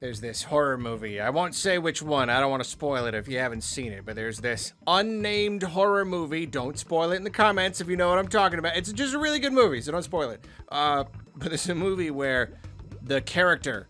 there's this horror movie. I won't say which one. I don't want to spoil it if you haven't seen it, but there's this unnamed horror movie. Don't spoil it in the comments if you know what I'm talking about. It's just a really good movie, so don't spoil it. But it's a movie where the character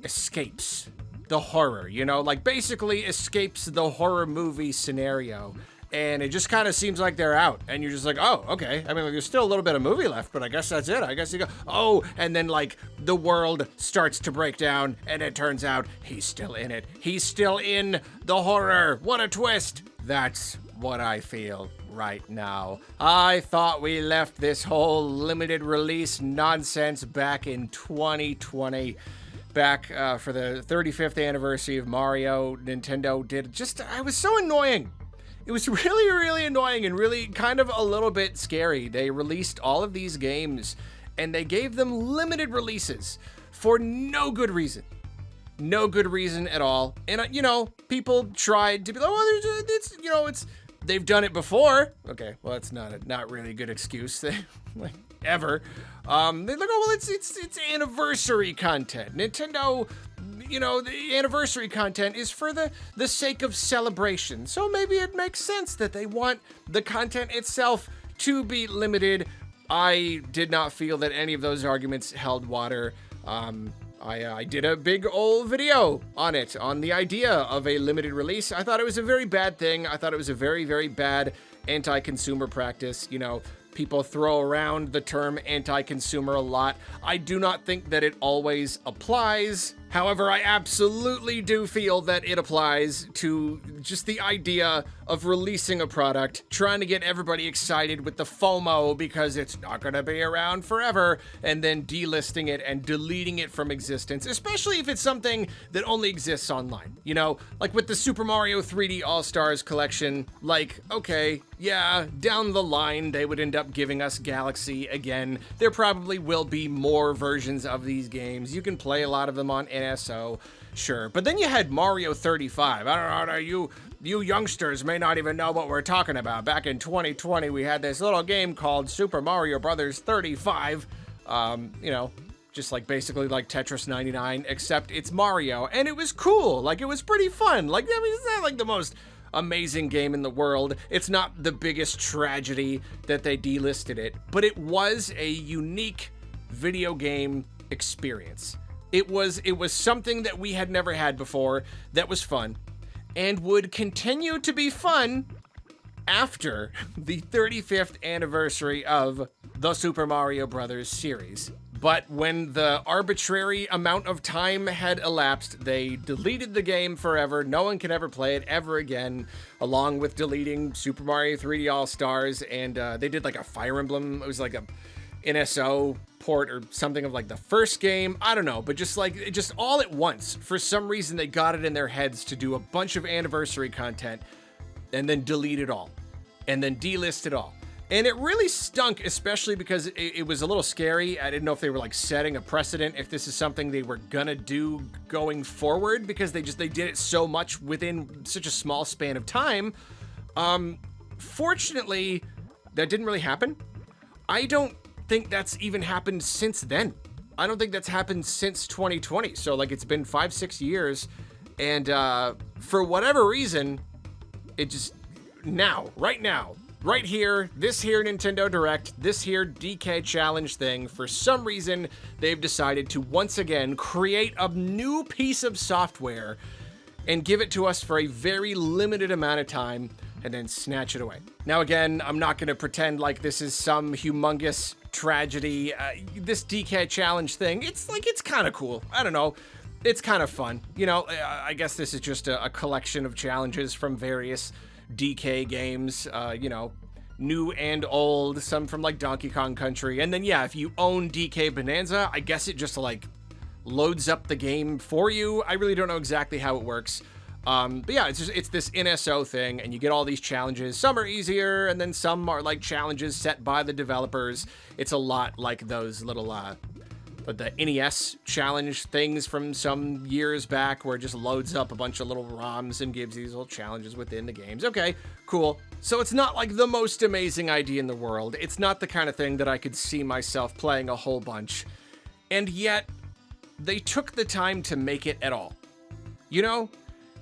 escapes the horror, you know, like basically escapes the horror movie scenario. And it just kind of seems like they're out. And you're just like, oh, okay. I mean, like, there's still a little bit of movie left, but I guess that's it. I guess you go, oh, and then like the world starts to break down and it turns out he's still in it. He's still in the horror. What a twist. That's what I feel right now. I thought we left this whole limited release nonsense back in 2020. Back for the 35th anniversary of Mario. Nintendo did just, I was so annoying. It was really, really annoying and really kind of a little bit scary. They released all of these games and they gave them limited releases for no good reason. No good reason at all. And, you know, people tried to be like, oh, it's, you know, they've done it before. Okay, well, it's not really a good excuse. Like, ever. They're like, oh, well, it's anniversary content. Nintendo, you know, the anniversary content is for the sake of celebration. So maybe it makes sense that they want the content itself to be limited. I did not feel that any of those arguments held water. I did a big old video on it, on the idea of a limited release. I thought it was a very bad thing. I thought it was a very, very bad anti-consumer practice. You know, people throw around the term anti-consumer a lot. I do not think that it always applies. However, I absolutely do feel that it applies to just the idea of releasing a product, trying to get everybody excited with the FOMO because it's not going to be around forever, and then delisting it and deleting it from existence, especially if it's something that only exists online. You know, like with the Super Mario 3D All-Stars collection, like, okay, yeah, down the line, they would end up giving us Galaxy again. There probably will be more versions of these games. You can play a lot of them on NSO, sure. But then you had Mario 35. I don't know, you youngsters may not even know what we're talking about. Back in 2020, we had this little game called Super Mario Brothers 35. You know, just like basically like Tetris 99, except it's Mario. And it was cool. Like, it was pretty fun. Like, I mean, it's not like the most amazing game in the world. It's not the biggest tragedy that they delisted it, but it was a unique video game experience. It was something that we had never had before that was fun and would continue to be fun after the 35th anniversary of the Super Mario Brothers series. But when the arbitrary amount of time had elapsed, they deleted the game forever. No one can ever play it ever again, along with deleting Super Mario 3D All-Stars. And they did like a Fire Emblem. It was like a NSO port or something of like the first game. I don't know, but just all at once. For some reason, they got it in their heads to do a bunch of anniversary content and then delete it all and then delist it all. And it really stunk, especially because it was a little scary. I didn't know if they were like setting a precedent, if this is something they were gonna do going forward, because they did it so much within such a small span of time. Fortunately, that didn't really happen. I don't think that's even happened since then. I don't think that's happened since 2020. So like, it's been 5-6 years, and for whatever reason, it just right now, right here, this here Nintendo Direct, this here DK Challenge thing, for some reason, they've decided to once again create a new piece of software and give it to us for a very limited amount of time and then snatch it away. Now again, I'm not going to pretend like this is some humongous tragedy. This DK Challenge thing, it's kind of cool. I don't know. It's kind of fun. You know, I guess this is just a collection of challenges from various DK games, you know, new and old, some from like Donkey Kong Country. And then, yeah, if you own DK Bonanza, I guess it just like loads up the game for you. I really don't know exactly how it works. But yeah, it's this NSO thing, and you get all these challenges. Some are easier, and then some are like challenges set by the developers. It's a lot like those little, the NES challenge things from some years back, where it just loads up a bunch of little ROMs and gives these little challenges within the games. Okay, cool. So it's not like the most amazing idea in the world. It's not the kind of thing that I could see myself playing a whole bunch. And yet, they took the time to make it at all. You know,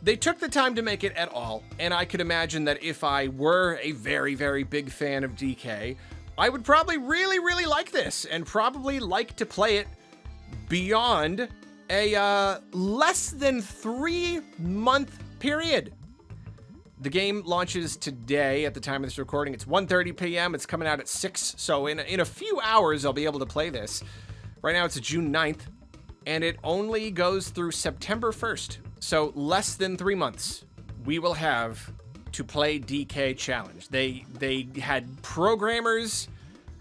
they took the time to make it at all, and I could imagine that if I were a very, very big fan of DK, I would probably really, really like this, and probably like to play it beyond a less than 3-month period. The game launches today at the time of this recording. It's 1:30 p.m. It's coming out at 6, so in a few hours I'll be able to play this. Right now it's June 9th, and it only goes through September 1st. So less than 3 months we will have to play DK Challenge. They had programmers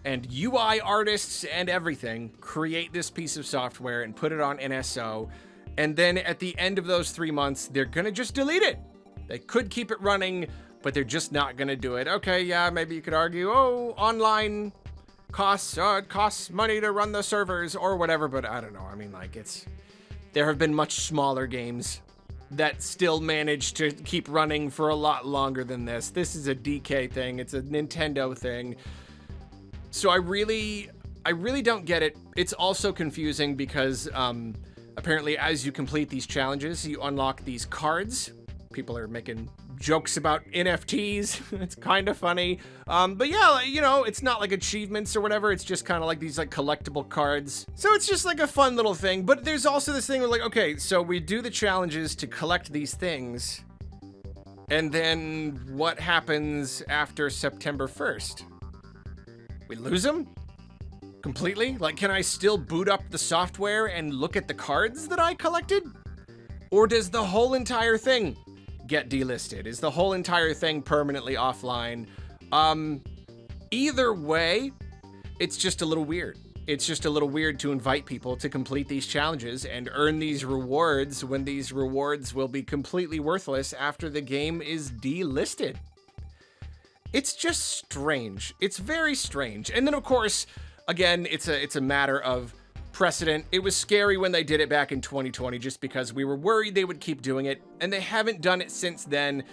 and UI artists and everything create this piece of software and put it on NSO, and then at the end of those 3 months, they're gonna just delete it. They could keep it running, but they're just not gonna do it. Okay, yeah, maybe you could argue, oh, online costs, it costs money to run the servers or whatever, but I don't know. I mean, like, there have been much smaller games that still manage to keep running for a lot longer than this. This is a DK thing. It's a Nintendo thing. So I really don't get it. It's also confusing because apparently as you complete these challenges, you unlock these cards. People are making jokes about NFTs. It's kind of funny. But yeah, you know, it's not like achievements or whatever. It's just kind of like these like collectible cards. So it's just like a fun little thing. But there's also this thing where like, okay, so we do the challenges to collect these things. And then what happens after September 1st? We lose them? Completely? Like, can I still boot up the software and look at the cards that I collected? Or does the whole entire thing get delisted? Is the whole entire thing permanently offline? Either way, it's just a little weird. It's just a little weird to invite people to complete these challenges and earn these rewards when these rewards will be completely worthless after the game is delisted. It's just strange. It's very strange. And then of course, again, it's a matter of precedent. It was scary when they did it back in 2020 just because we were worried they would keep doing it, and they haven't done it since then.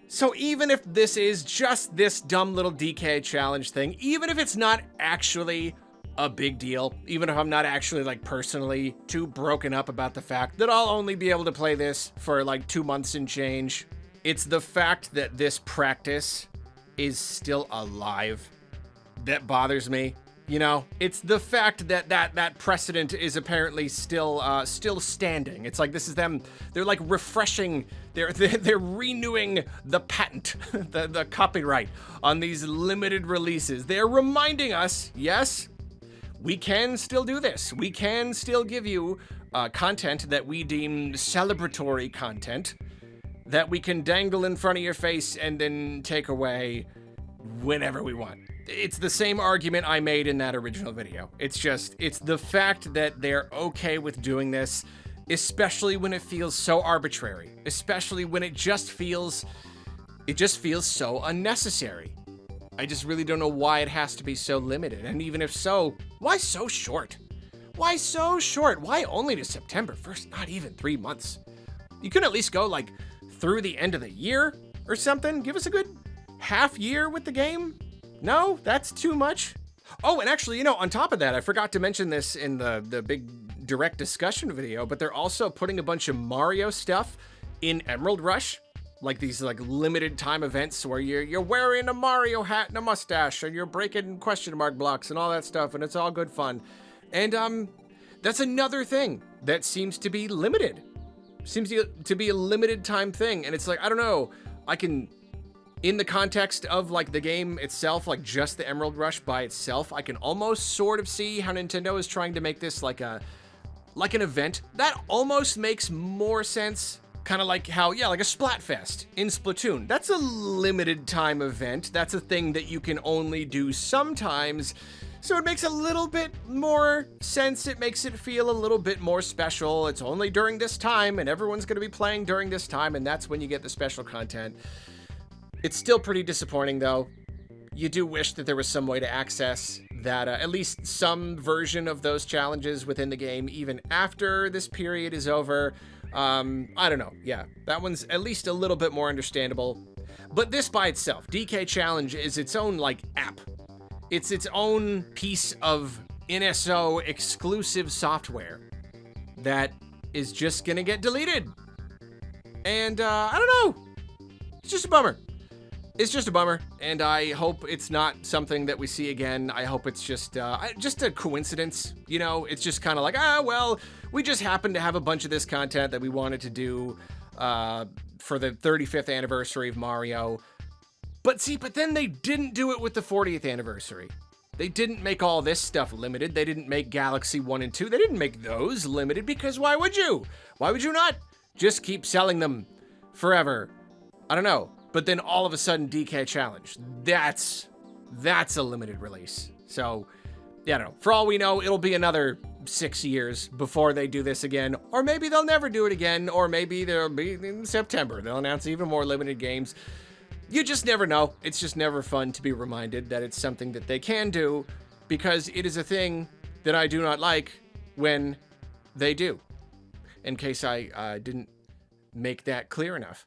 So even if this is just this dumb little DK challenge thing, even if it's not actually a big deal, even if I'm not actually like personally too broken up about the fact that I'll only be able to play this for like 2 months and change, it's the fact that this practice is still alive that bothers me. You know, it's the fact that that precedent is apparently still standing. It's like this is them. They're like refreshing. They're renewing the patent, the copyright on these limited releases. They're reminding us, yes, we can still do this. We can still give you content that we deem celebratory content that we can dangle in front of your face and then take away whenever we want. It's the same argument I made in that original video. It's the fact that they're okay with doing this, especially when it feels so arbitrary, especially when it just feels so unnecessary. I just really don't know why it has to be so limited. And even if so, why so short? Why so short? Why only to September 1st? Not even 3 months. You can at least go like through the end of the year or something. Give us a good half year with the game. No, that's too much. Oh, and actually, you know, on top of that, I forgot to mention this in the big direct discussion video, but they're also putting a bunch of Mario stuff in Emerald Rush, like these like limited time events where you're wearing a Mario hat and a mustache and you're breaking question mark blocks and all that stuff, and it's all good fun. And that's another thing that seems to be limited. Seems to be a limited time thing, and it's like, I don't know, I can, in the context of like the game itself, like just the Emerald Rush by itself, I can almost sort of see how Nintendo is trying to make this like an event. That almost makes more sense. Kind of like how, yeah, like a Splatfest in Splatoon. That's a limited time event. That's a thing that you can only do sometimes. So it makes a little bit more sense. It makes it feel a little bit more special. It's only during this time and everyone's going to be playing during this time, and that's when you get the special content. It's still pretty disappointing though. You do wish that there was some way to access that, at least some version of those challenges within the game, even after this period is over. I don't know. Yeah, that one's at least a little bit more understandable. But this by itself, DK Challenge, is its own like app. It's its own piece of NSO exclusive software. that is just gonna get deleted. And I don't know. It's just a bummer. It's just a bummer, and I hope it's not something that we see again. I hope it's just a coincidence. You know, it's just kind of like, well, we just happened to have a bunch of this content that we wanted to do for the 35th anniversary of Mario. But then they didn't do it with the 40th anniversary. They didn't make all this stuff limited. They didn't make Galaxy 1 and 2. They didn't make those limited because why would you? Why would you not just keep selling them forever? I don't know. But then all of a sudden, DK Challenge. That's a limited release. So, yeah, I don't know. For all we know, it'll be another 6 years before they do this again. Or maybe they'll never do it again. Or maybe they'll be in September. They'll announce even more limited games. You just never know. It's just never fun to be reminded that it's something that they can do, because it is a thing that I do not like when they do. In case I didn't make that clear enough.